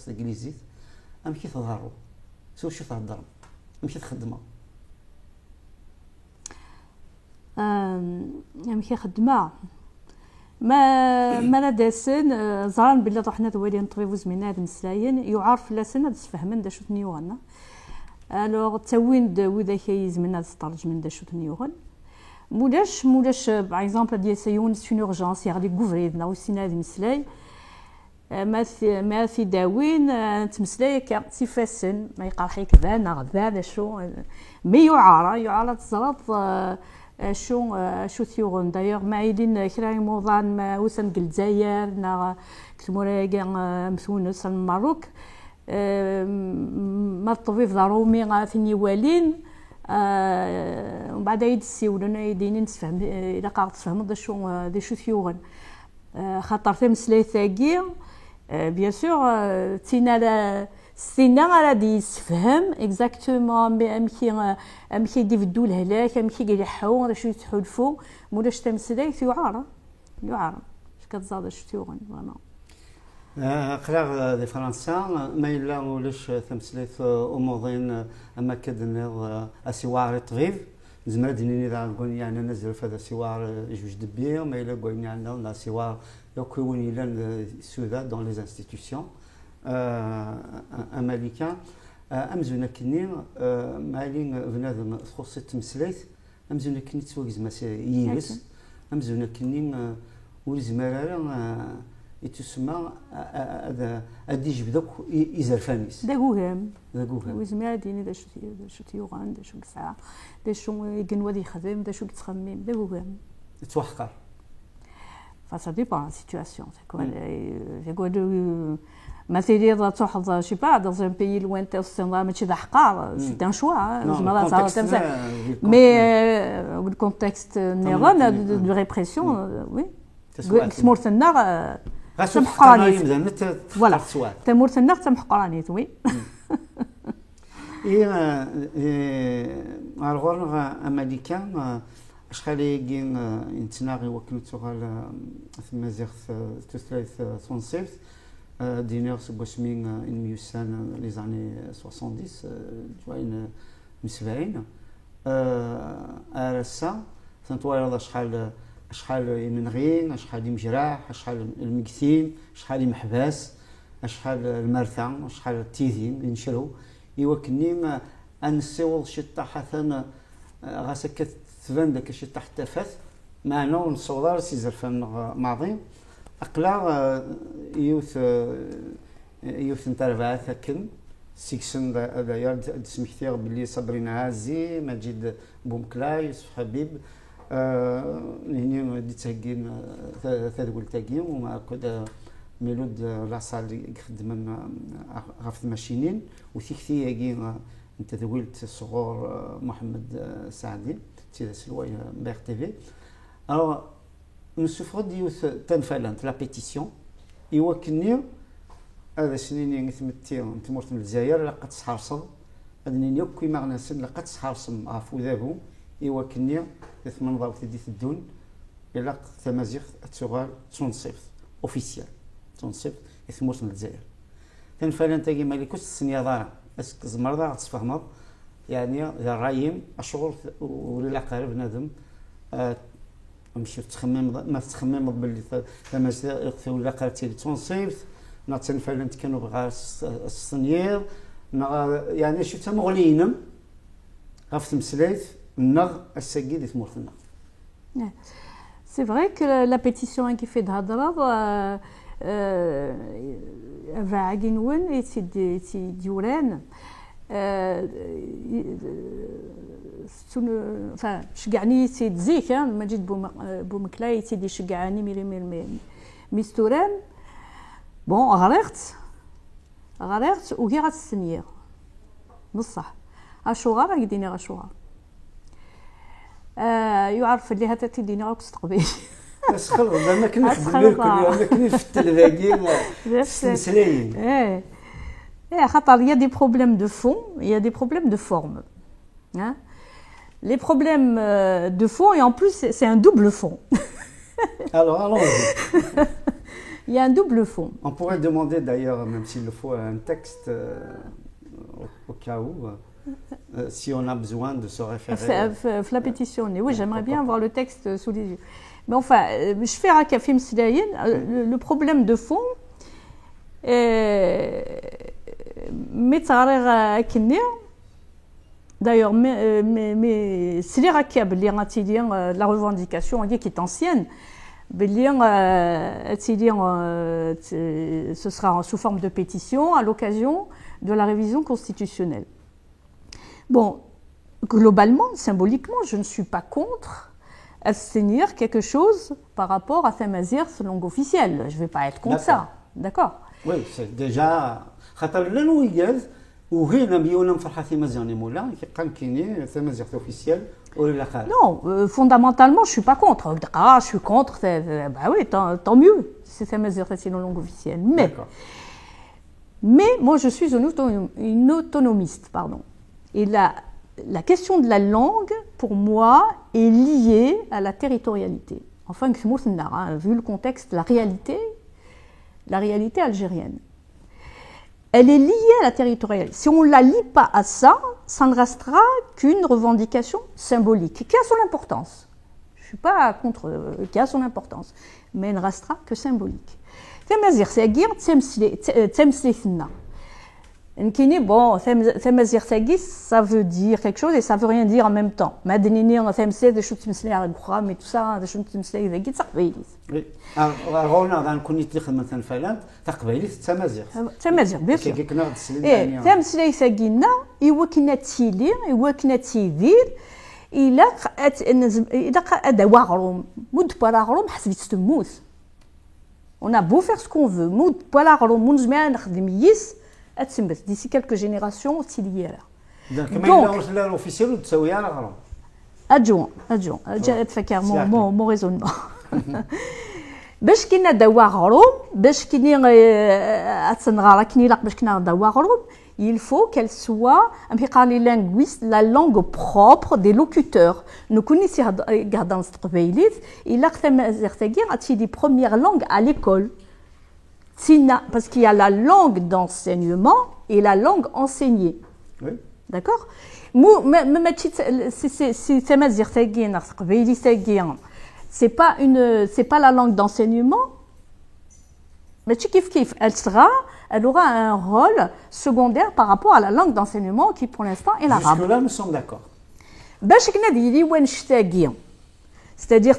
الانجليزيت امشي تظهروا سو شو تهضر امشي تخدمه امشي خدمه ما داسن زران بلا طحنا دوالي نطبيبو زمينا هاد مسلاين يعرف لا سنه تفهمن دا شو تنيوغنا الوغ تاوين وذا كي زمينا تسترجم من دا شو تنيوغن مولاش باغ اكزومبل ديال سيون سون اورجونس يغلي كوفريدنا وسينا هاد مسلاي ما في داوين تمسلاي كتفاسن ما يقرحي كذا نغذا شو مي يعارى تزرط شو ثيوغن دايوغ ما عيدين كراي موضان ما وسن الجزائر نا كتموراكا مسونس الماروك ما الطبيب ضرومي فيني والين ومن بعد عيد السيولنا يديني نتفهم الا قاعد تفهم دا شو ثيوغن خاطر تمسلاي ثاقي بيان سور تينا سينا غادي يسفهم اكزاكتومون امشي يديفدو الهلاك امشي يلحو غادي شو يتحلفوا مولاش تمسلاي يعارى اش كتزاد شو تيوغن فوالا قراغ دي فرنسا ما الا مولاش تمسليت اموضين اما كدنيض اسيوار طبيب زعما ديني دا نقول يعني نزل في هذا سيوار جوج دبير ما الا قلنا عندنا سيوار يكون الى سودا دون لي انستيتيوشن امريكا امزونا كني مالين بنادم تخص التمسليت امزونا كني تسوق زعما يلبس امزونا كني ولزمرا يتسمى هذا ادي جبدك يزرفانيس داكوهم وزمرا ديني دا شو تيوغان دا شو كسا دا شو يقنوا دي يخدم دا شو يتخمم داكوهم توحقر فا ديبون لا سيتواسيون مثلا تحضر شي با dans un pays lointain السنة ماشي ذا حقار سي ان شوا زعما صار تمسا مي الكونتكست نيران دو ريبريسيون وي تمورتنا تمحقرانيت فوالا تمورتنا تمحقرانيت وي الغور امريكان شحال يجين انتناغي وكلو تغال ثم زيغ تثلاث صنصيف دينير سبوسمين ان ميوسان لي زاني 70 جوين مسبعين ارسا تنطوال شحال من غين شحال مجراح شحال المكثين شحال محباس شحال المرثى شحال التيذين نشرو يوكني انسيول شتا حثنا غاسا كتبان داك الشيء تحت فاث معنا ونصور سيزرفان ماضي اقلا يوث نتاع ربعه ثكن سيكشن داير سمحتي باللي صابرين عازي مجيد بومكلاي يوسف حبيب هني ديتاكين ثلاث تاكين ومع كذا ميلود لاصال يخدم غاف الماشينين وثيكتي ياكين انت ذويلت صغور محمد سعدي تي سلوي بير تي في alors nous souffrons de تنفلنت لا بيتيسيون يوكني هذا سنين ثمتي تمرت من الجزائر لقد تحرصل هذني يوكي مغنسن لقد تحرصم عفو ذابو يوكني ثمن ضاو تدي الدون الى تمازيغ تسوغال تنصيف اوفيسيال تنصيف ثمرت من الجزائر تنفلنت كيما اللي كنت السنيه ضاره اسك زمرضه تفهموا يعني الرايم الشغل ولا قارب بنادم ماشي تخمم ما تخمم باللي تمازيغ ولا قارتي تنصيف ناتنفلنت كانوا بغا السنيير يعني شو تمغلينم غاف تمسلايت النغ الساقي دي تمورتنا سي فري كو لا بيتيسيون كي في الهضره فاعقين وين يتي ديوران شقعني سيد زيك ما جيت بومكلاي تيدي شقعني ميستوران بون غرقت وكي غتستنير بصح اشوغا راه يديني غشوغا يعرف اللي هذا تيديني غاك تستقبل اسخر ما كنخدم لكم ما كنفتل باقي مسلايين خاطر يا دي بروبليم دو فون يا دي بروبليم دو فورم les problèmes de fond et en plus c'est un double fond alors allons-y Il y a un double fond. On pourrait demander d'ailleurs, même s'il le faut, un texte au cas où, si on a besoin de se référer. La pétition, oui, j'aimerais bien avoir le texte sous les yeux. Mais enfin, je fais un café le problème de fond, d'ailleurs, la revendication qui est ancienne, ce sera sous forme de pétition à l'occasion de la révision constitutionnelle. Bon, globalement, symboliquement, je ne suis pas contre assainir quelque chose par rapport à Thamazir, langue officielle. Je ne vais pas être contre ça. D'accord. Oui, c'est déjà. Non, fondamentalement, je ne suis pas contre. Ah, je suis contre, bah oui, tant mieux, c'est Thamazir, c'est une langue officielle. Mais moi, je suis une autonomiste, pardon. Et la question de la langue, pour moi, est liée à la territorialité. Enfin, vu le contexte, la réalité algérienne. Elle est liée à la territorialité. Si on ne la lie pas à ça, ça ne restera qu'une revendication symbolique, qui a son importance. Je ne suis pas contre, qui a son importance, mais elle ne restera que symbolique. Thamazir, c'est dire Tsemslithna. Bon, ça veut dire quelque chose et ça ne veut rien dire en même temps. Mais tout ça, oui. Alors, Thamazir, bien sûr. Et Thamsley Sagina, il on a beau faire ce qu'on veut, d'ici quelques générations, c'est lié là. Donc, adjoint, mon raisonnement. باش كنا دوا غروم باش il faut qu'elle soit les linguistes la langue propre des locuteurs. Nous connaissons dans ce pays il a des premières langues à l'école parce qu'il y a la langue d'enseignement et la langue enseignée. Oui. D'accord. C'est pas la langue d'enseignement, mais elle aura un rôle secondaire par rapport à la langue d'enseignement qui pour l'instant est l'arabe. Jusque-là, nous sommes d'accord. C'est-à-dire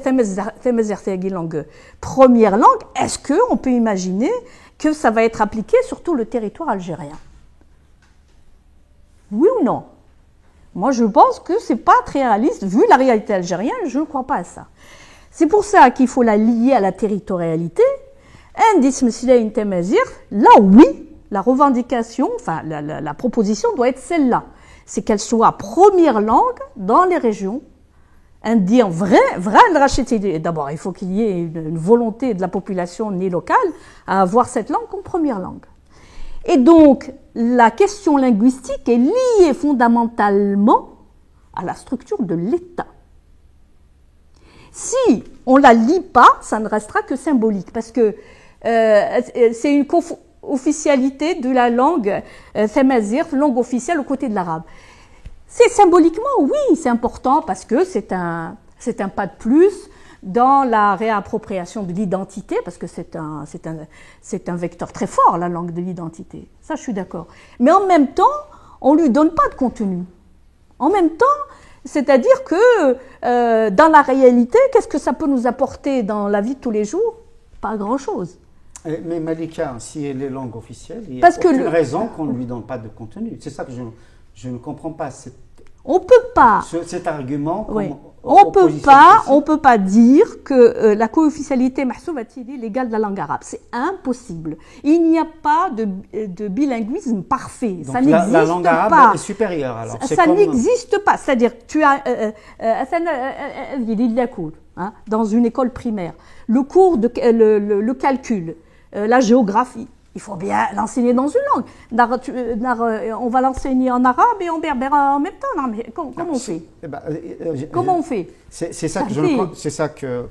langue première langue, est-ce qu'on peut imaginer que ça va être appliqué sur tout le territoire algérien? Oui ou non? Moi, je pense que c'est pas très réaliste. Vu la réalité algérienne, je ne crois pas à ça. C'est pour ça qu'il faut la lier à la territorialité. Là, oui, la revendication, enfin, la proposition doit être celle-là. C'est qu'elle soit première langue dans les régions. Indien vrai, d'abord, il faut qu'il y ait une volonté de la population née locale à avoir cette langue comme première langue. Et donc, la question linguistique est liée fondamentalement à la structure de l'État. Si on ne la lie pas, ça ne restera que symbolique, parce que c'est une officialité de la langue thamazir, langue officielle aux côtés de l'arabe. C'est symboliquement, oui, c'est important, parce que c'est un pas de plus dans la réappropriation de l'identité, parce que c'est un vecteur très fort, la langue de l'identité. Ça, je suis d'accord. Mais en même temps, on ne lui donne pas de contenu. En même temps, c'est-à-dire que dans la réalité, qu'est-ce que ça peut nous apporter dans la vie de tous les jours? Pas grand-chose. Mais Malika, si elle est langue officielle, il n'y a aucune raison qu'on ne lui donne pas de contenu. C'est ça que je ne comprends pas. On peut pas. Cet argument. Oui. On peut pas dire que la co-officialité est l'égale de la langue arabe. C'est impossible. Il n'y a pas de bilinguisme parfait. Donc ça n'existe pas. La langue arabe est supérieure alors. Ça n'existe pas. C'est-à-dire tu as dans une école primaire le cours de le calcul, la géographie. Il faut bien l'enseigner dans une langue. On va l'enseigner en arabe et en berbère en même temps. Non, mais comment on fait? Comment on fait? C'est ça que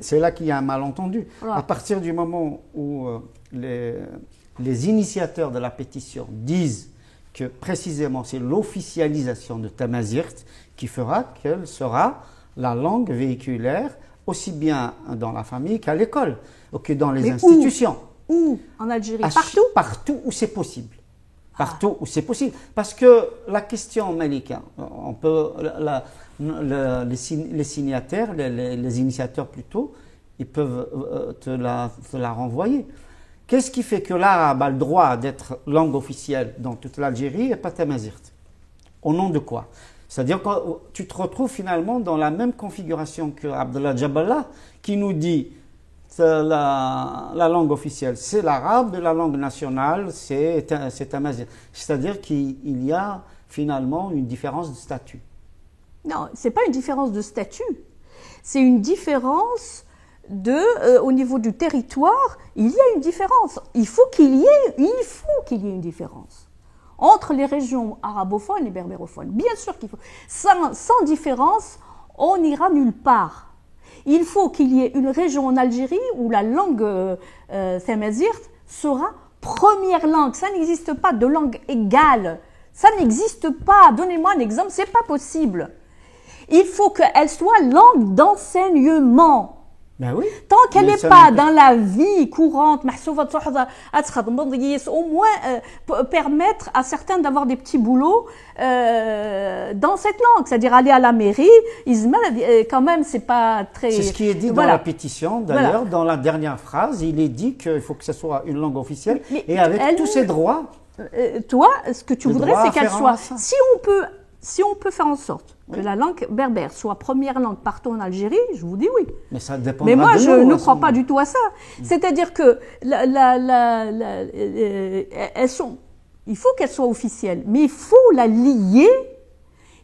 C'est là qu'il y a un malentendu. Voilà. À partir du moment où les initiateurs de la pétition disent que précisément c'est l'officialisation de Tamazirt qui fera qu'elle sera la langue véhiculaire aussi bien dans la famille qu'à l'école, ou que dans les institutions. Où en Algérie? Partout? Partout où c'est possible. Partout où c'est possible. Parce que la question, Malika, on peut, les signataires, les initiateurs plutôt, ils peuvent te la renvoyer. Qu'est-ce qui fait que l'arabe a le droit d'être langue officielle dans toute l'Algérie et pas Tamazirt? Au nom de quoi? C'est-à-dire que tu te retrouves finalement dans la même configuration que Abdallah Jaballah qui nous dit la langue officielle c'est l'arabe et la langue nationale c'est Tamazirt. C'est-à-dire qu'il y a finalement une différence de statut. Non, ce n'est pas une différence de statut. C'est une différence au niveau du territoire. Il y a une différence. Il faut qu'il y ait une différence entre les régions arabophones et berbérophones. Bien sûr qu'il faut. Sans différence, on n'ira nulle part. Il faut qu'il y ait une région en Algérie où la langue tamazirt sera première langue. Ça n'existe pas de langue égale. Ça n'existe pas. Donnez-moi un exemple, c'est pas possible. Il faut qu'elle soit langue d'enseignement. Ben oui. Tant qu'elle n'est pas dans la vie courante, au moins permettre à certains d'avoir des petits boulots dans cette langue. C'est-à-dire aller à la mairie, quand même, c'est pas très... C'est ce qui est dit dans la pétition, d'ailleurs. Voilà. Dans la dernière phrase, il est dit qu'il faut que ce soit une langue officielle et avec tous ses droits. Toi, ce que tu voudrais, c'est qu'elle soit... Si on peut faire en sorte que la langue berbère soit première langue partout en Algérie, je vous dis oui. Mais ça dépend. Mais moi, je ne crois pas du tout à ça. C'est-à-dire que il faut qu'elles soient officielles, mais il faut la lier.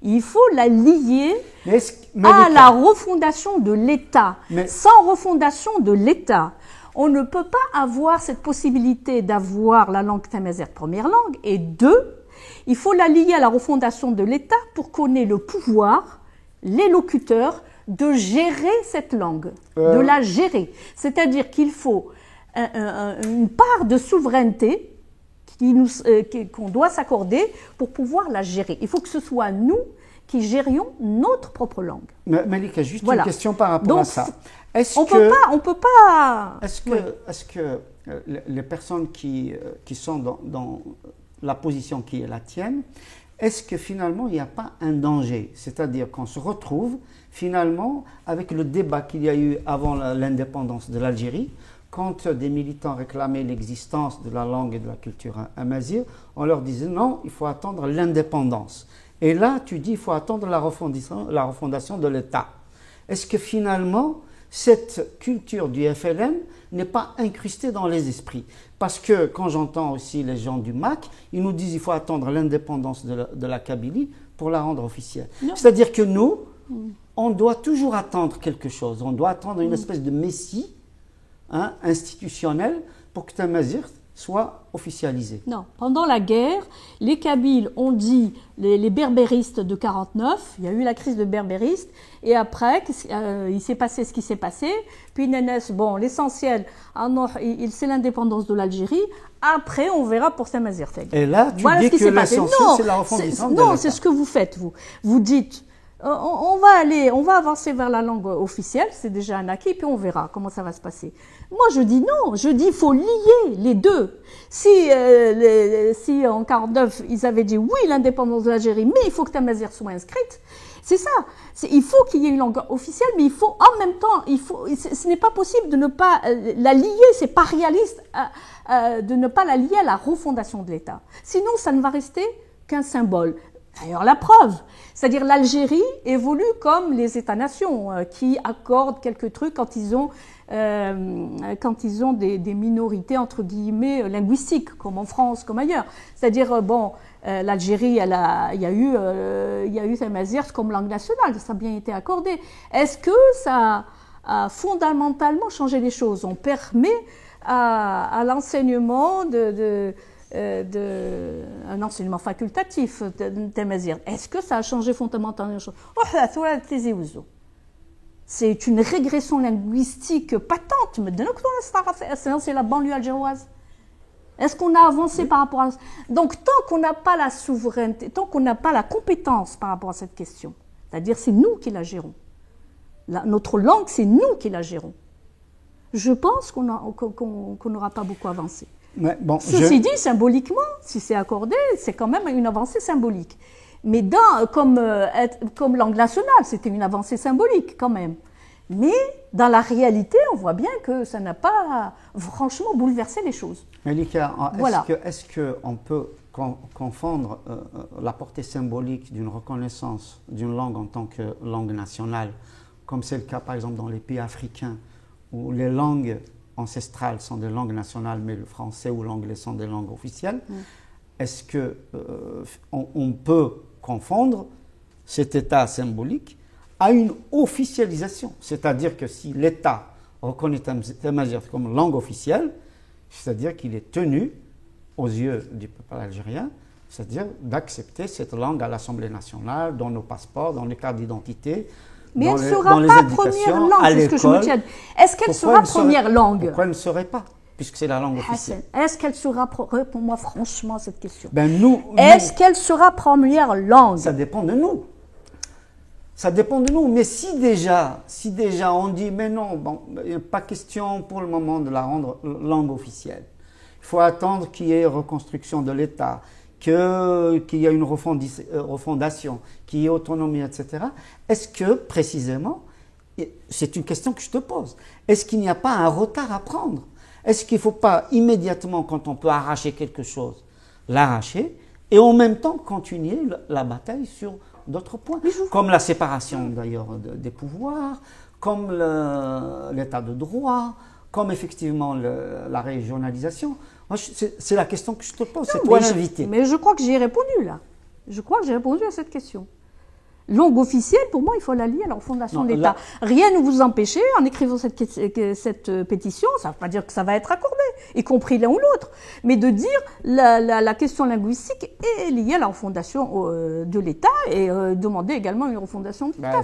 Il faut la lier à la refondation de l'État. Sans refondation de l'État, on ne peut pas avoir cette possibilité d'avoir la langue tamazirt première langue. Et deux, il faut la lier à la refondation de l'État pour qu'on ait le pouvoir, les locuteurs, de gérer cette langue, de la gérer. C'est-à-dire qu'il faut une part de souveraineté qu'on doit s'accorder pour pouvoir la gérer. Il faut que ce soit nous qui gérions notre propre langue. Malika, juste une question par rapport à ça. On peut pas. Est-ce que les personnes qui sont dans la position qui est la tienne, est-ce que finalement il n'y a pas un danger? C'est-à-dire qu'on se retrouve finalement avec le débat qu'il y a eu avant l'indépendance de l'Algérie, quand des militants réclamaient l'existence de la langue et de la culture amazigh, on leur disait non, il faut attendre l'indépendance. Et là, tu dis il faut attendre la refondation de l'État. Est-ce que finalement, cette culture du FLN n'est pas incrustée dans les esprits? Parce que quand j'entends aussi les gens du MAC, ils nous disent qu'il faut attendre l'indépendance de la Kabylie pour la rendre officielle. C'est-à-dire que nous, on doit toujours attendre quelque chose. On doit attendre une espèce de messie institutionnel pour que Tamazirt soit officialisé. Non. Pendant la guerre, les Kabyles ont dit, les berbéristes de 49, il y a eu la crise de berbéristes, et après, il s'est passé ce qui s'est passé, puis Nénès, bon, l'essentiel, c'est l'indépendance de l'Algérie, après on verra pour Tamazirt. Et là, tu dis que l'essentiel, c'est la refondation de l'État. Non, c'est ce que vous faites, vous. Vous dites, on va avancer vers la langue officielle, c'est déjà un acquis, puis on verra comment ça va se passer. Moi, je dis non, je dis il faut lier les deux. Si en 49, ils avaient dit oui, l'indépendance de l'Algérie, mais il faut que Tamazirt soit inscrite, c'est ça. Il faut qu'il y ait une langue officielle, mais il faut en même temps, ce n'est pas possible de ne pas la lier, c'est pas réaliste de ne pas la lier à la refondation de l'État. Sinon, ça ne va rester qu'un symbole. D'ailleurs, la preuve, c'est-à-dire l'Algérie évolue comme les États-nations qui accordent quelques trucs quand ils ont des minorités entre guillemets linguistiques, comme en France, comme ailleurs. C'est-à-dire l'Algérie, il y a eu Tamazirt comme langue nationale, ça a bien été accordé. Est-ce que ça a fondamentalement changé les choses? On permet à l'enseignement un enseignement facultatif de Tamazirt. Est-ce que ça a changé fondamentalement les choses? C'est une régression linguistique patente. Mais c'est la banlieue algéroise. Est-ce qu'on a avancé par rapport à ça? Donc, tant qu'on n'a pas la souveraineté, tant qu'on n'a pas la compétence par rapport à cette question, c'est-à-dire c'est nous qui la gérons. Notre langue, c'est nous qui la gérons. Je pense qu'on n'aura pas beaucoup avancé. Ouais, bon, Ceci dit, symboliquement, si c'est accordé, c'est quand même une avancée symbolique. Mais comme langue nationale, c'était une avancée symbolique quand même. Mais dans la réalité, on voit bien que ça n'a pas franchement bouleversé les choses. Malika, Voilà. est-ce qu'on peut confondre la portée symbolique d'une reconnaissance d'une langue en tant que langue nationale, comme c'est le cas par exemple dans les pays africains, où les langues ancestrales sont des langues nationales, mais le français ou l'anglais sont des langues officielles? Est-ce qu'on peut confondre cet état symbolique à une officialisation? C'est-à-dire que si l'État reconnaît Tamazight comme langue officielle, c'est-à-dire qu'il est tenu, aux yeux du peuple algérien, c'est-à-dire d'accepter cette langue à l'Assemblée nationale, dans nos passeports, dans les cartes d'identité, mais elle ne sera pas première langue, c'est ce que je me tiens. Est-ce qu'elle sera première langue? Pourquoi elle ne serait pas, puisque c'est la langue officielle? Est-ce qu'elle sera, réponds-moi franchement à cette question. Est-ce qu'elle sera première langue? Ça dépend de nous. Ça dépend de nous. Mais si déjà on dit, mais non, bon, il n'y a pas question pour le moment de la rendre langue officielle. Il faut attendre qu'il y ait reconstruction de l'État, qu'il y ait une refondation, qu'il y ait autonomie, etc. Est-ce que, précisément, c'est une question que je te pose, est-ce qu'il n'y a pas un retard à prendre? Est-ce qu'il ne faut pas immédiatement, quand on peut arracher quelque chose, l'arracher, et en même temps continuer la bataille sur d'autres points, comme la séparation d'ailleurs des pouvoirs, comme l'état de droit, comme effectivement la régionalisation? C'est la question que je te pose, c'est toi l'invité. Mais je crois que j'ai répondu là. Je crois que j'ai répondu à cette question. Langue officielle, pour moi, il faut la lier à la fondation de l'État. Rien ne vous empêche, en écrivant cette pétition, ça ne veut pas dire que ça va être accordé, y compris l'un ou l'autre, mais de dire la question linguistique est liée à la refondation de l'État et demander également une refondation de l'État.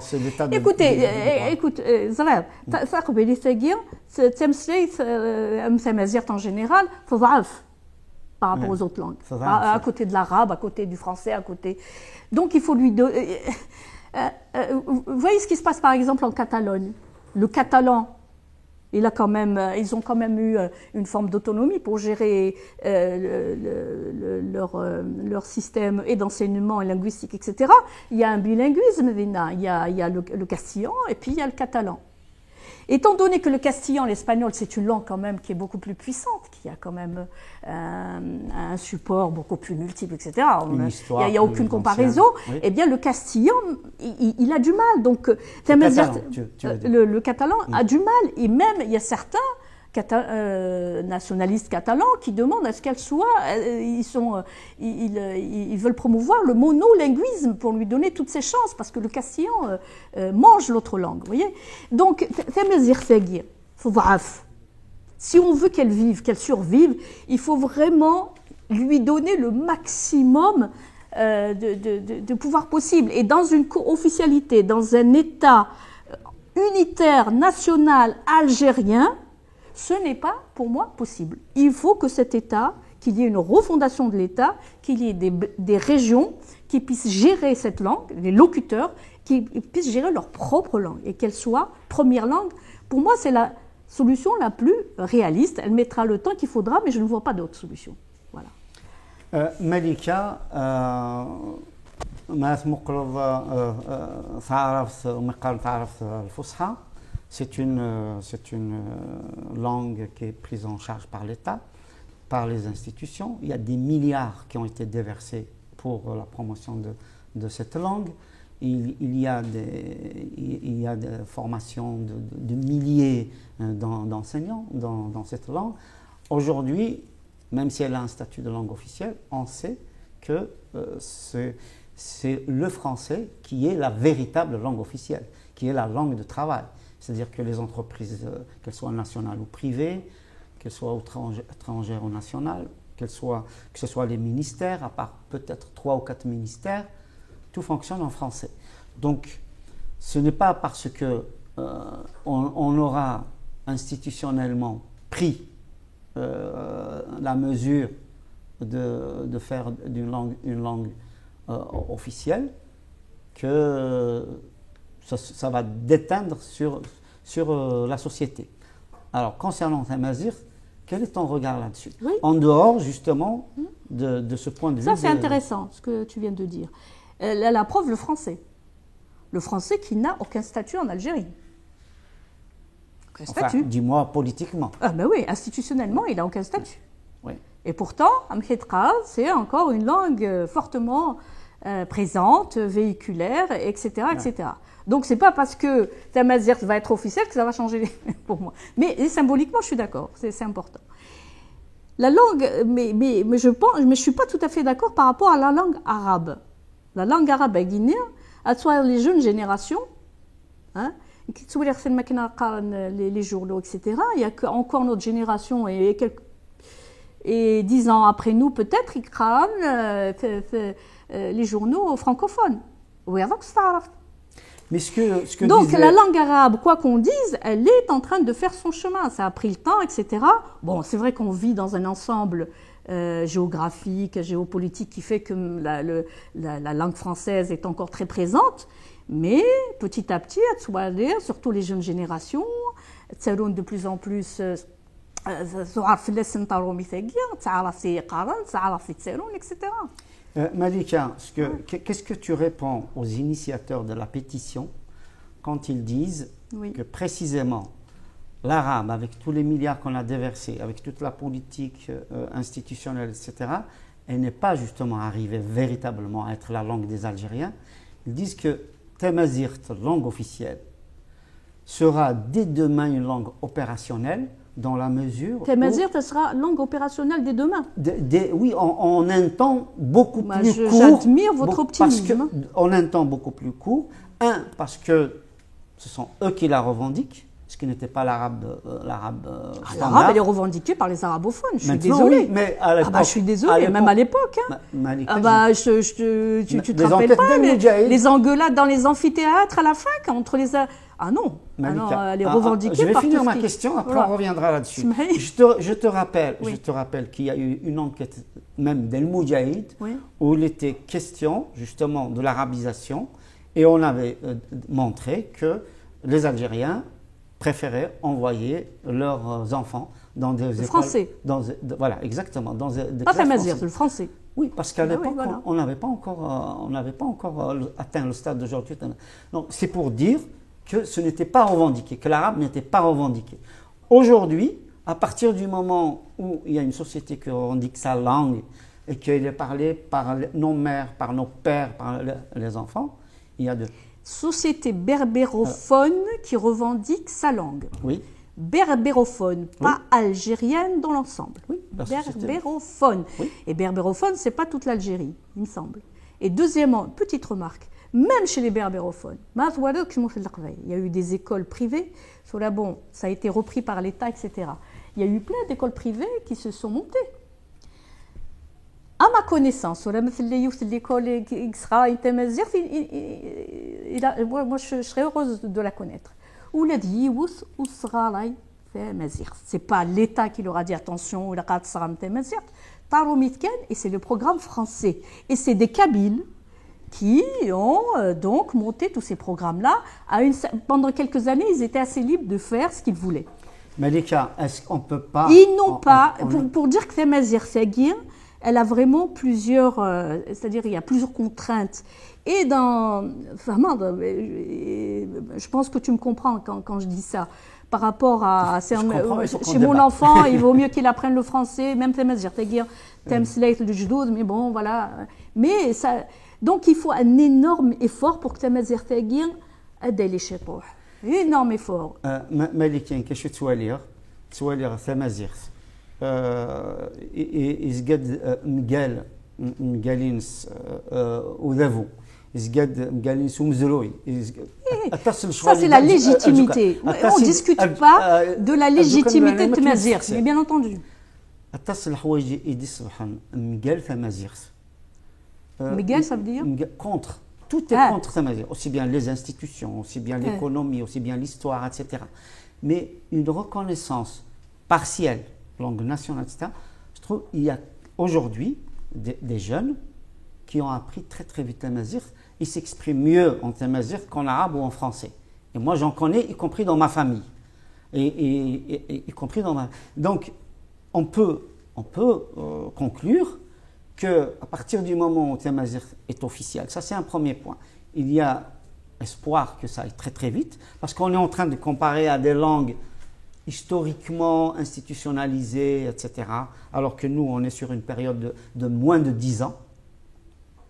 Écoutez, Zahra, en général, par rapport aux autres langues, à côté de l'arabe, à côté du français, à côté. Donc il faut lui donner. Vous voyez ce qui se passe par exemple en Catalogne. Le catalan, ils ont quand même eu une forme d'autonomie pour gérer leur système et d'enseignement et linguistique, etc. Il y a un bilinguisme, il y a le castillan et puis il y a le catalan. Étant donné que le castillan, l'espagnol, c'est une langue quand même qui est beaucoup plus puissante, qui a quand même un support beaucoup plus multiple, etc. Il n'y a aucune comparaison. Oui. Eh bien, le castillan, il a du mal. Donc, le catalan a du mal. Et même, il y a certains nationalistes catalans qui demandent à ce qu'elle soit, ils veulent promouvoir le monolinguisme pour lui donner toutes ses chances, parce que le castillan mange l'autre langue, vous voyez. Donc, si on veut qu'elle vive, qu'elle survive, il faut vraiment lui donner le maximum de pouvoir possible. Et dans une officialité, dans un État unitaire, national, algérien, ce n'est pas, pour moi, possible. Il faut que cet État, qu'il y ait une refondation de l'État, qu'il y ait des régions qui puissent gérer cette langue, les locuteurs, qui puissent gérer leur propre langue et qu'elle soit première langue. Pour moi, c'est la solution la plus réaliste. Elle mettra le temps qu'il faudra, mais je ne vois pas d'autre solution. Voilà. Malika, c'est une langue qui est prise en charge par l'État, par les institutions. Il y a des milliards qui ont été déversés pour la promotion de cette langue. Il y a des formations de milliers d'enseignants dans cette langue. Aujourd'hui, même si elle a un statut de langue officielle, on sait que c'est le français qui est la véritable langue officielle, qui est la langue de travail. C'est-à-dire que les entreprises, qu'elles soient nationales ou privées, qu'elles soient étrangères ou nationales, que ce soit les ministères, à part peut-être 3 ou 4 ministères, tout fonctionne en français. Donc, ce n'est pas parce que on aura institutionnellement pris la mesure de faire une langue officielle, que ça va déteindre sur la société. Alors, concernant Tamazight, quel est ton regard là-dessus? Oui. En dehors, justement, de ce point de vue. Ça, c'est intéressant, ce que tu viens de dire. La preuve, le français. Le français qui n'a aucun statut en Algérie. Aucun statut. Dis-moi politiquement. Ah ben oui, institutionnellement, il n'a aucun statut. Oui. Et pourtant, Amkhidqa, c'est encore une langue fortement présente, véhiculaire, etc. etc. Donc, ce n'est pas parce que Tamazight va être officiel que ça va changer pour moi. Mais symboliquement, je suis d'accord, c'est important. La langue, mais je ne suis pas tout à fait d'accord par rapport à la langue arabe. La langue arabe guinéenne, à soit les jeunes générations, hein, les journaux, etc. Il y a encore notre génération et 10 ans après nous, peut-être, ils crament les journaux francophones. Mais ce que donc disait... la langue arabe, quoi qu'on dise, elle est en train de faire son chemin. Ça a pris le temps, etc. Bon, c'est vrai qu'on vit dans un ensemble géographique, géopolitique qui fait que la langue française est encore très présente. Mais petit à petit, surtout les jeunes générations, de plus en plus... etc. Malika, qu'est-ce que tu réponds aux initiateurs de la pétition quand ils disent que précisément l'arabe, avec tous les milliards qu'on a déversés, avec toute la politique institutionnelle, etc., elle n'est pas justement arrivée véritablement à être la langue des Algériens. Ils disent que Tamazight, langue officielle, sera dès demain une langue opérationnelle, dans la mesure Tamazight, elle sera langue opérationnelle dès demain. Oui, en un temps beaucoup plus court. J'admire votre optimisme. En un temps beaucoup plus court. Parce que ce sont eux qui la revendiquent, ce qui n'était pas l'arabe standard. L'arabe, elle est revendiquée par les arabophones. Je suis désolée. Oui, mais à l'époque, je suis désolée, même à l'époque. Hein. Tu te rappelles pas les engueulades dans les amphithéâtres à la fac entre les... Ah non, elle est revendiquée. Je vais finir ma question, après on reviendra là-dessus. Je te rappelle qu'il y a eu une enquête même d'El Moudjahid où il était question justement de l'arabisation et on avait montré que les Algériens préféraient envoyer leurs enfants dans des écoles... Français. Voilà, exactement. Pas Tamazight, le français. Oui, parce qu'à l'époque, on n'avait pas encore atteint le stade d'aujourd'hui. Donc, c'est pour dire que ce n'était pas revendiqué, que l'arabe n'était pas revendiqué. Aujourd'hui, à partir du moment où il y a une société qui revendique sa langue et qu'elle est parlée par nos mères, par nos pères, par les enfants, il y a de... Société berbérophone qui revendique sa langue. Oui. Berbérophone, pas algérienne dans l'ensemble. Oui, berbérophone. Oui. Et berbérophone, c'est pas toute l'Algérie, il me semble. Et deuxièmement, petite remarque, même chez les berbérophones, il y a eu des écoles privées, bon, ça a été repris par l'État, etc. Il y a eu plein d'écoles privées qui se sont montées. À ma connaissance, l'école moi je serais heureuse de la connaître. C'est pas l'État qui leur a dit attention, et c'est le programme français. Et c'est des Kabyles qui ont donc monté tous ces programmes-là. Pendant quelques années, ils étaient assez libres de faire ce qu'ils voulaient. Malika, est-ce qu'on peut pas... Ils n'ont pas... Pour dire que Tamazight, elle a vraiment plusieurs... c'est-à-dire, il y a plusieurs contraintes. Et vraiment, je pense que tu me comprends quand je dis ça. Par rapport à... Chez mon enfant, il vaut mieux qu'il apprenne le français, même Tamazight, le judo, mais bon, voilà. Mais ça... Donc, il faut un énorme effort pour que Tamazight aide les chétouh. Énorme effort. Malika, qu'est-ce que tu vas lire Tamazight. إزجد مجالينس وذافو إزجد مجالينس ومزروي Ça c'est la légitimité. On ne discute pas de la légitimité de Tamazight, mais bien entendu. التصل الحوايج يدي الصبح مجال Tamazight. Miguel, ça veut dire contre Tout est contre Tamazight, aussi bien les institutions, aussi bien l'économie, aussi bien l'histoire, etc. Mais une reconnaissance partielle, langue nationale, etc., je trouve qu'il y a aujourd'hui des jeunes qui ont appris très très vite Tamazight. Ils s'expriment mieux en Tamazight qu'en arabe ou en français. Et moi j'en connais, y compris dans ma famille. Y compris dans ma... Donc on peut conclure qu'à partir du moment où Tamazight est officiel, ça c'est un premier point, il y a espoir que ça aille très très vite, parce qu'on est en train de comparer à des langues historiquement institutionnalisées, etc., alors que nous, on est sur une période de moins de 10 ans.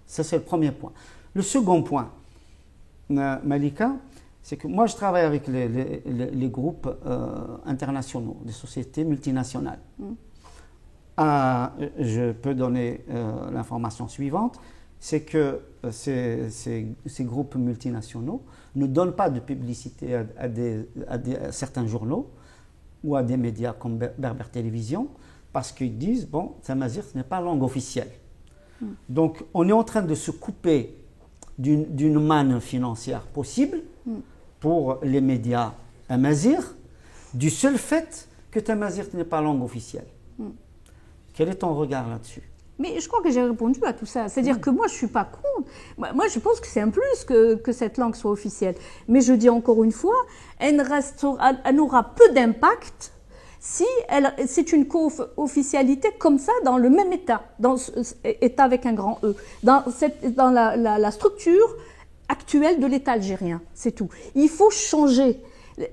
Ça, c'est le premier point. Le second point, Malika, c'est que moi, je travaille avec les groupes internationaux, des sociétés multinationales. Je peux donner l'information suivante, c'est que ces groupes multinationaux ne donnent pas de publicité à certains journaux ou à des médias comme Berbère Télévision, parce qu'ils disent, bon, Tamazight n'est pas langue officielle. Donc, on est en train de se couper d'une manne financière possible pour les médias amazighs, du seul fait que Tamazight n'est pas langue officielle. Quel est ton regard là-dessus? Mais je crois que j'ai répondu à tout ça. C'est-à-dire que moi, je ne suis pas contre. Moi, je pense que c'est un plus que cette langue soit officielle. Mais je dis encore une fois, elle n'aura peu d'impact si c'est une co-officialité comme ça dans le même État, dans État avec un grand E, dans la structure actuelle de l'État algérien. C'est tout. Il faut changer.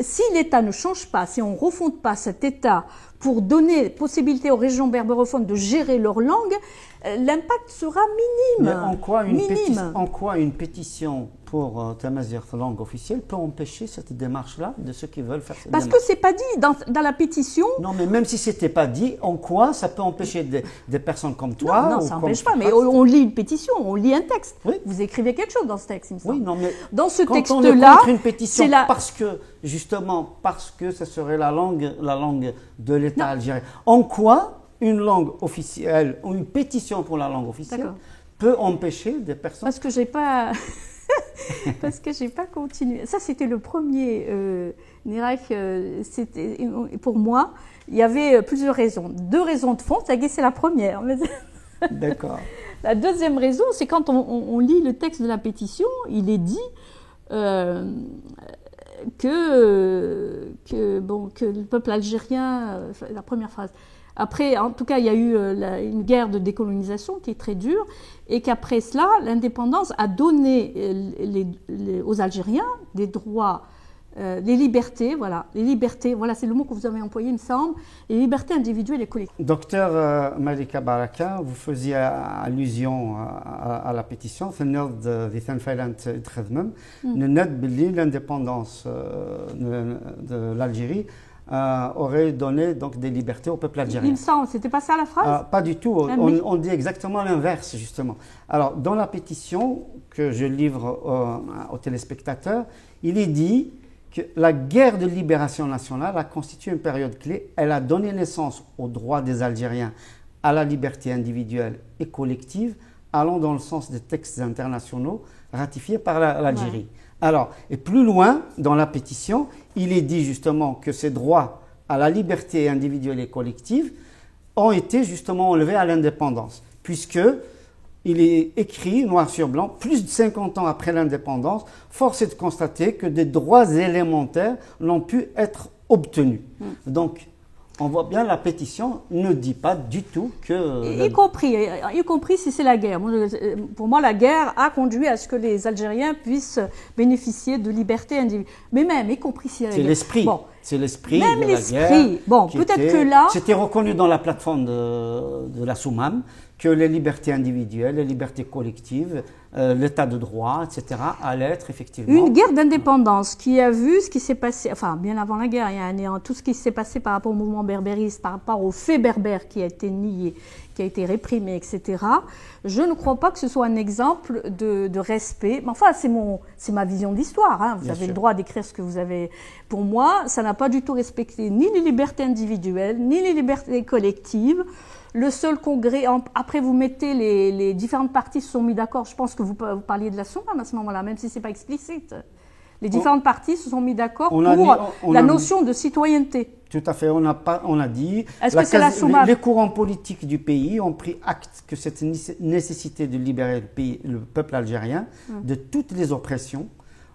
Si l'État ne change pas, si on ne refonde pas cet État pour donner possibilité aux régions berbérophones de gérer leur langue, l'impact sera minime. Mais en quoi une pétition pour Tamazight langue officielle peut empêcher cette démarche-là de ceux qui veulent faire cette démarche? Parce que ce n'est pas dit dans la pétition. Non, mais même si ce n'était pas dit, en quoi ça peut empêcher des personnes comme toi? Non, ça n'empêche pas, mais on lit une pétition, on lit un texte. Oui. Vous écrivez quelque chose dans ce texte, il me semble. Oui, non, mais dans ce quand texte-là, on est contre une pétition justement parce que ce serait la langue de l'État algérien, en quoi une langue officielle ou une pétition pour la langue officielle peut empêcher des personnes? Parce que j'ai pas continué. Ça, c'était le premier Nirek. Pour moi, il y avait plusieurs raisons. 2 raisons de fond. C'est la première. D'accord. La deuxième raison, c'est quand on lit le texte de la pétition, il est dit que le peuple algérien, la première phrase. Après, en tout cas, il y a eu une guerre de décolonisation qui est très dure, et qu'après cela, l'indépendance a donné aux Algériens des droits, les libertés, voilà, c'est le mot que vous avez employé, il me semble, les libertés individuelles et collectives. Docteur Malika Baraka, vous faisiez allusion à la pétition, l'indépendance de l'Algérie aurait donné donc des libertés au peuple algérien. Il me semble, c'était pas ça la phrase? Pas du tout, on dit exactement l'inverse justement. Alors dans la pétition que je livre aux téléspectateurs, il est dit que la guerre de libération nationale a constitué une période clé. Elle a donné naissance aux droits des Algériens à la liberté individuelle et collective, allant dans le sens des textes internationaux ratifiés par l'Algérie. Ouais. Alors, et plus loin, dans la pétition, il est dit justement que ces droits à la liberté individuelle et collective ont été justement enlevés à l'indépendance, puisque il est écrit, noir sur blanc, plus de 50 ans après l'indépendance, force est de constater que des droits élémentaires n'ont pu être obtenus. Donc, on voit bien, la pétition ne dit pas du tout que... Y compris si c'est la guerre. Pour moi, la guerre a conduit à ce que les Algériens puissent bénéficier de liberté individuelle. Mais même, y compris si... C'est l'esprit. Bon. C'est l'esprit de la guerre. Bon, peut-être que là... C'était reconnu dans la plateforme de la Soumam que les libertés individuelles, les libertés collectives, l'état de droit, etc., allaient être effectivement... Une guerre d'indépendance qui a vu ce qui s'est passé, enfin, bien avant la guerre, il y a tout ce qui s'est passé par rapport au mouvement berbériste, par rapport au fait berbère qui a été nié, qui a été réprimé, etc. Je ne crois pas que ce soit un exemple de respect. Mais enfin, c'est ma vision d'histoire. Hein. Vous avez le droit d'écrire ce que vous avez. Pour moi, ça n'a pas du tout respecté ni les libertés individuelles, ni les libertés collectives. le seul congrès, après vous mettez les différentes parties se sont mis d'accord, je pense que vous parliez de la Soumam à ce moment-là, même si c'est pas explicite. Les différentes parties se sont mis d'accord pour la notion de citoyenneté. Tout à fait, on a dit, est-ce que c'est la Soumam? Les courants politiques du pays ont pris acte que cette nécessité de libérer le peuple algérien de toutes les oppressions,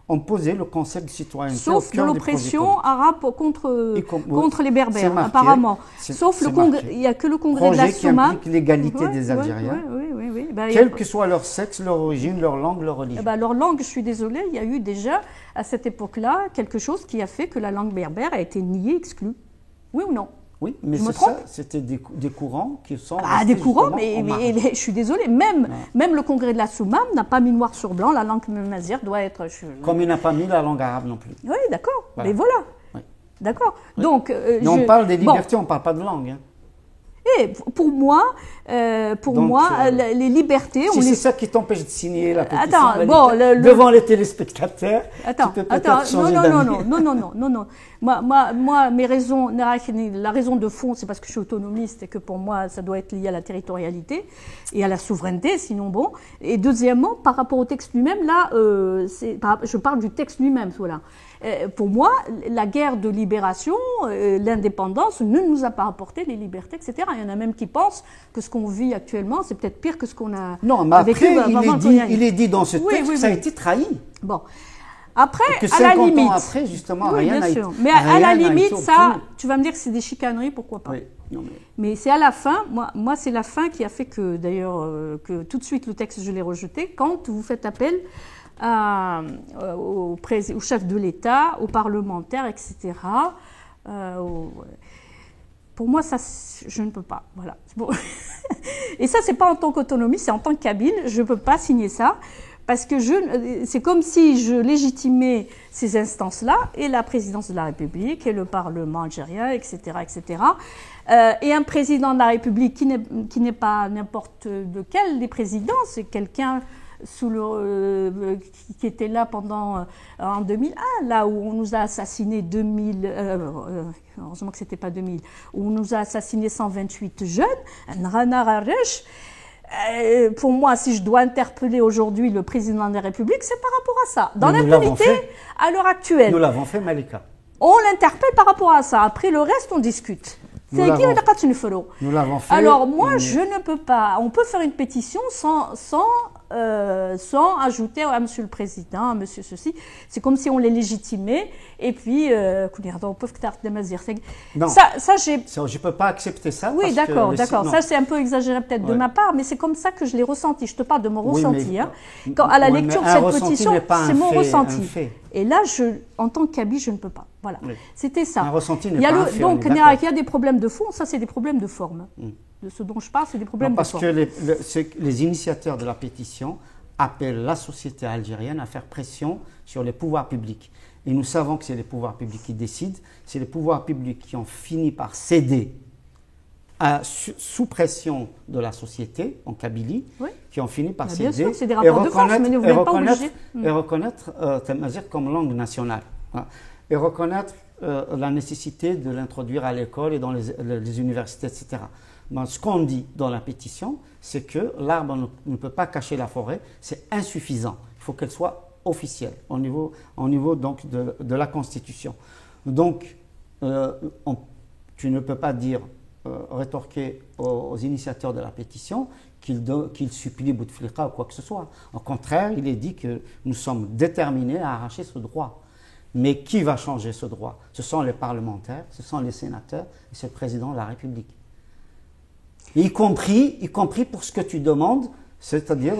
ont posé le concept de citoyenneté. Sauf de l'oppression arabe contre les Berbères, marqué, apparemment. Sauf le congrès, il n'y a que le congrès de la Soumam. Qui implique l'égalité des Algériens. Oui. Quel que soit leur sexe, leur origine, leur langue, leur religion. Leur langue, je suis désolée, il y a eu déjà, à cette époque-là, quelque chose qui a fait que la langue berbère a été niée, exclue. Oui ou non? Oui, mais c'est ça, c'était des courants qui sont... des courants, mais je suis désolée, même le congrès de la Soumam n'a pas mis noir sur blanc, la langue mazir doit être... Comme il n'a pas mis la langue arabe non plus. Oui, d'accord, mais voilà. Oui. D'accord. Oui. Donc, on parle des libertés, on ne parle pas de langue. Hein. Et pour moi, les libertés... Si c'est ça qui t'empêche de signer la pétition devant les téléspectateurs, tu peux peut-être changer d'avis. Non. Moi, mes raisons, la raison de fond, c'est parce que je suis autonomiste et que pour moi, ça doit être lié à la territorialité et à la souveraineté, sinon bon. Et deuxièmement, par rapport au texte lui-même, là, je parle du texte lui-même, voilà. Pour moi, la guerre de libération, l'indépendance ne nous a pas apporté les libertés, etc. Il y en a même qui pensent que ce qu'on vit actuellement, c'est peut-être pire que ce qu'on a vécu. Non, mais après, il est dit dans ce texte que ça a été trahi. Bon. Après, que à la limite. Ans après, justement, rien n'a été. Mais à la limite, ça, tu vas me dire que c'est des chicaneries, pourquoi pas. Oui. Non, mais c'est à la fin, moi c'est la fin qui a fait que, d'ailleurs, que tout de suite le texte, je l'ai rejeté, quand vous faites appel au chef de l'État, aux parlementaires, etc. Pour moi, ça, je ne peux pas. Voilà. Bon. Et ça, c'est pas en tant qu'autonomie, c'est en tant que Kabyle. Je ne peux pas signer ça. Parce que c'est comme si je légitimais ces instances-là, et la présidence de la République, et le Parlement algérien, etc., etc. Et un président de la République qui n'est pas n'importe lequel des présidents, c'est quelqu'un qui était là en 2001, là où on nous a assassiné heureusement que c'était pas 2000, où on nous a assassiné 128 jeunes, un Rana Aresh. Pour moi, si je dois interpeller aujourd'hui le président de la République, c'est par rapport à ça. Dans l'impunité, à l'heure actuelle. Nous l'avons fait, Malika. On l'interpelle par rapport à ça. Après, le reste, on discute. Nous l'avons fait. Alors, moi, je ne peux pas. On peut faire une pétition sans ajouter à Monsieur le Président, à Monsieur ceci. C'est comme si on les légitimait. Et puis, on peut non, ça, je ne peux pas accepter ça. Oui, d'accord. Ça, c'est un peu exagéré peut-être de ma part, mais c'est comme ça que je l'ai ressenti. Je te parle de mon ressenti. À la lecture de cette pétition, c'est mon ressenti. Et là, en tant que Kabyle, je ne peux pas. Voilà. Oui. C'était ça. Un ressenti n'est pas un fait. Donc, il y a des problèmes de fond. Ça, c'est des problèmes de forme. De ce dont je parle, c'est des problèmes de forme. Parce que les initiateurs de la pétition appellent la société algérienne à faire pression sur les pouvoirs publics. Et nous savons que c'est les pouvoirs publics qui décident. C'est les pouvoirs publics qui ont fini par céder sous pression de la société en Kabylie, qui ont fini par céder sûr, c'est des rapports de force, mais vous n'êtes pas obligé. Et reconnaître Tamazight comme langue nationale. Et reconnaître la nécessité de l'introduire à l'école et dans les universités, etc. Ben, ce qu'on dit dans la pétition, c'est que l'arbre ne peut pas cacher la forêt, c'est insuffisant. Il faut qu'elle soit officielle au niveau donc de la Constitution. Donc, tu ne peux pas rétorquer aux initiateurs de la pétition qu'ils supplient Bouteflika ou quoi que ce soit. Au contraire, il est dit que nous sommes déterminés à arracher ce droit. Mais qui va changer ce droit? Ce sont les parlementaires, ce sont les sénateurs et c'est le président de la République. Y compris pour ce que tu demandes, c'est-à-dire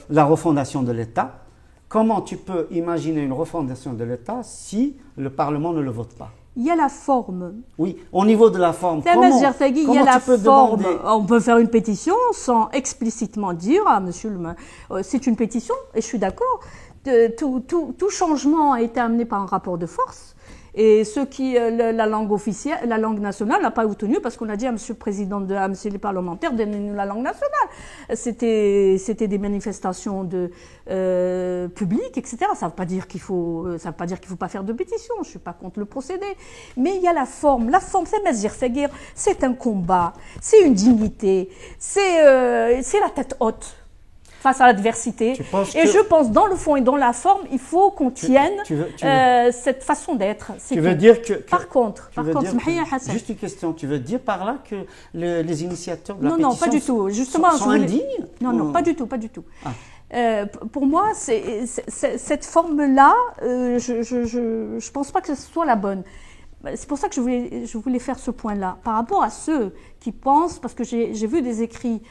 la refondation de l'État. Comment tu peux imaginer une refondation de l'État si le Parlement ne le vote pas? Il y a la forme. Oui, au niveau de la forme. Comment il y a la forme. On peut faire une pétition sans explicitement dire monsieur c'est une pétition, et je suis d'accord. Tout changement a été amené par un rapport de force. Et ceux qui, la langue officielle, la langue nationale n'a pas obtenu parce qu'on a dit à Monsieur le Président, à Monsieur les parlementaires, donnez-nous la langue nationale. C'était des manifestations publiques, etc. Ça ne veut pas dire qu'il faut pas faire de pétition. Je suis pas contre le procédé, mais il y a la forme. La forme, c'est un combat, c'est une dignité, c'est la tête haute face à l'adversité. Et je pense, dans le fond et dans la forme, il faut qu'on tienne cette façon d'être. Tu veux dire que... Par contre, juste une question, tu veux dire par là que les initiateurs de la pétition... Non, pas du tout. Justement, sont indignes? Non, pas du tout. Pour moi, cette forme-là, je ne pense pas que ce soit la bonne. C'est pour ça que je voulais faire ce point-là. Par rapport à ceux qui pensent, parce que j'ai vu des écrits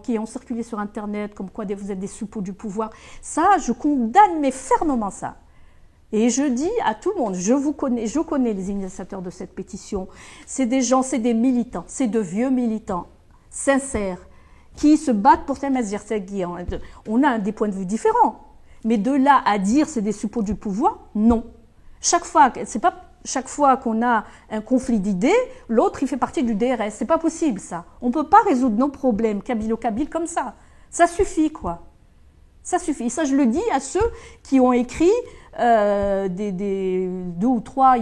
qui ont circulé sur Internet, comme quoi vous êtes des suppôts du pouvoir, ça, je condamne mais fermement ça. Et je dis à tout le monde, je connais les initiateurs de cette pétition, c'est des gens, c'est des militants, c'est de vieux militants, sincères, qui se battent pour Tamazight. On a des points de vue différents, mais de là à dire c'est des suppôts du pouvoir, non. Chaque fois qu'on a un conflit d'idées, l'autre il fait partie du DRS. C'est pas possible ça. On peut pas résoudre nos problèmes kabyle comme ça. Ça suffit quoi. Ça suffit. Ça je le dis à ceux qui ont écrit deux ou trois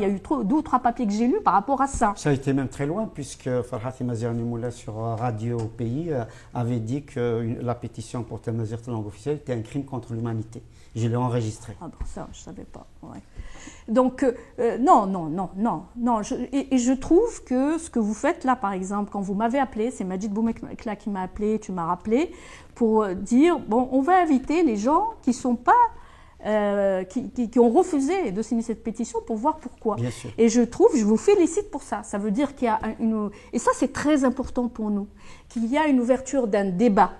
papiers que j'ai lus par rapport à ça. Ça a été même très loin puisque Farhat Mazerni-Moula sur Radio Pays avait dit que la pétition pour Tamazight langue officielle était un crime contre l'humanité. Je l'ai enregistré. Ah bon, ça je savais pas. Ouais. Donc, non. Et je trouve que ce que vous faites là, par exemple, quand vous m'avez appelé, c'est Majid Boumekla qui m'a appelé, tu m'as rappelé, pour dire, bon, on va inviter les gens qui sont pas, qui ont refusé de signer cette pétition pour voir pourquoi. Bien sûr. Et je vous félicite pour ça. Ça veut dire qu'il y a et ça c'est très important pour nous, qu'il y a une ouverture d'un débat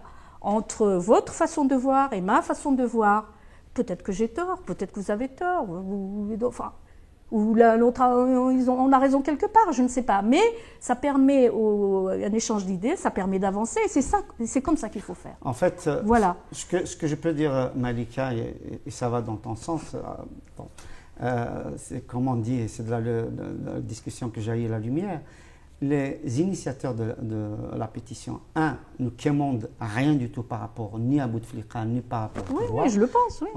entre votre façon de voir et ma façon de voir. Peut-être que j'ai tort, peut-être que vous avez tort, ou l'autre, on a raison quelque part, je ne sais pas. Mais ça permet un échange d'idées, ça permet d'avancer, et c'est comme ça qu'il faut faire. En fait, voilà. Ce que je peux dire, Malika, et ça va dans ton sens, c'est comme on dit, c'est de la discussion que j'ai eu la lumière. Les initiateurs de la pétition, ne commandent rien du tout par rapport ni à Bouteflika, ni par rapport au pouvoir. Oui, je le pense, oui.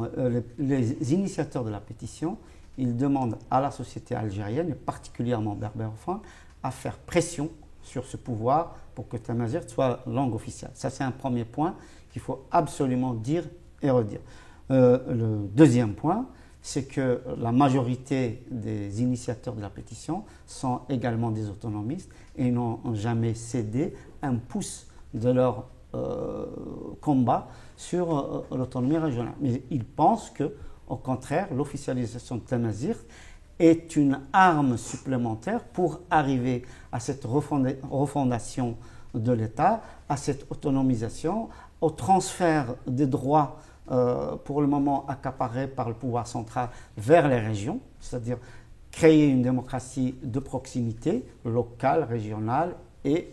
Les initiateurs de la pétition, ils demandent à la société algérienne, et particulièrement berbérophone, à faire pression sur ce pouvoir pour que Tamazight soit langue officielle. Ça, c'est un premier point qu'il faut absolument dire et redire. Le deuxième point, c'est que la majorité des initiateurs de la pétition sont également des autonomistes et n'ont jamais cédé un pouce de leur combat sur l'autonomie régionale. Mais ils pensent qu'au contraire, l'officialisation de Tamazight est une arme supplémentaire pour arriver à cette refondation de l'État, à cette autonomisation, au transfert des droits pour le moment accaparés par le pouvoir central vers les régions, c'est-à-dire créer une démocratie de proximité, locale, régionale et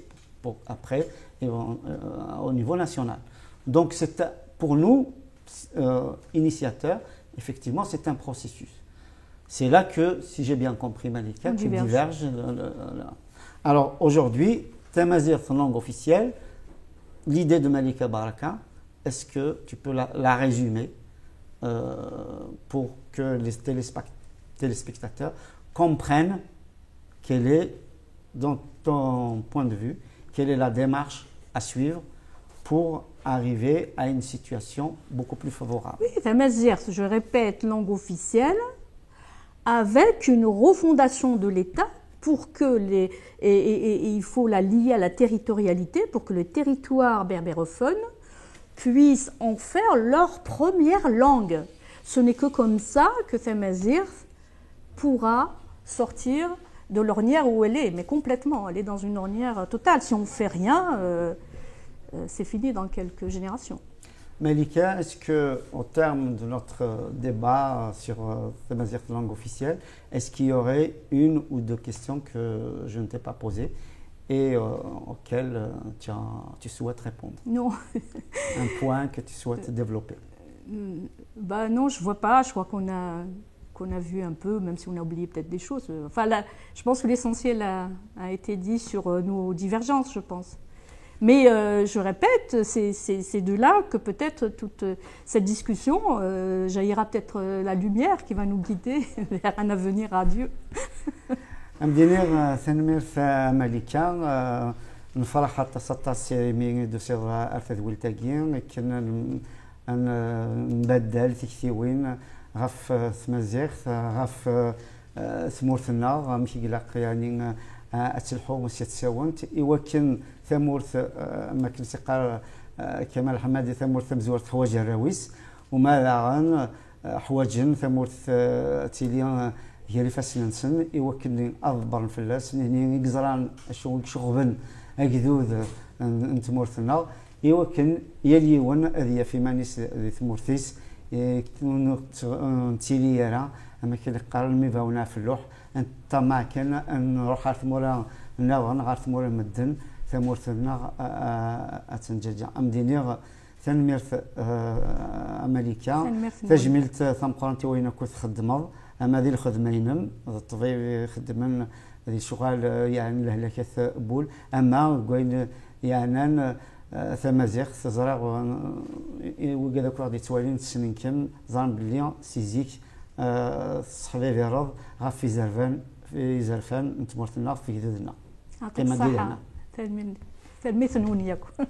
après au niveau national. Donc pour nous, initiateurs, effectivement, c'est un processus. C'est là que, si j'ai bien compris Malika, tu diverges. Alors aujourd'hui, Tamazight langue officielle, l'idée de Malika Baraka, est-ce que tu peux la résumer pour que les téléspectateurs comprennent quelle est, dans ton point de vue, quelle est la démarche à suivre pour arriver à une situation beaucoup plus favorable? Oui, Tamazight, je répète, langue officielle, avec une refondation de l'État pour que et il faut la lier à la territorialité pour que le territoire berbérophone puissent en faire leur première langue. Ce n'est que comme ça que Tamazight pourra sortir de l'ornière où elle est, mais complètement. Elle est dans une ornière totale. Si on ne fait rien, c'est fini dans quelques générations. Malika, est-ce qu'au terme de notre débat sur Tamazight langue officielle, est-ce qu'il y aurait une ou deux questions que je ne t'ai pas posées et auxquelles tu souhaites répondre? Non. Un point que tu souhaites développer? Non, je ne vois pas. Je crois qu'on a qu'on a vu un peu, même si on a oublié peut-être des choses. Enfin, là, je pense que l'essentiel a été dit sur nos divergences, je pense. Mais je répète, c'est de là que peut-être toute cette discussion jaillira peut-être la lumière qui va nous guider vers un avenir radieux. أمدينير ثنمير ملكة نفرح حتى 16 مي دو سيغرا أرث ولتاكين كنا نبدل تكثيوين غف ثمازيغ غف ثمورثنا مشي قلاق يعني أتلحو مسيتساونت إوكن ثمورث ما كنت قال كمال حمادي ثمورث مزورت حواج الراويس وما لاغن حواجن ثمورث تيليان هي فاسنسن إوكن أضبر فلاس هني يقزران شغبن أجذوذ نتمورثنا إوكن يليون أذيا في مانيس ثمورثيس تيلي يرى أما كي قال ميفاونا في اللوح أنت ما كان نروح على ثمورة ناغن على ثمورة مدن ثمورثنا أتنجاجا أمدينيغ ثنميرث أمريكا تجملت ثمقرنتي وين كنت خدمض أما ذي الخدمينم الطبيب خدمن ذي شغال يعني لهلكة بول أما قوين يعني ثمازيغ تزرع وكذا كل غادي توالين سنين كم ظن بلي سيزيك صحبي في رض غاف في زرفان نتمرتنا في جدودنا يعطيك الصحة تلميذ نونياكم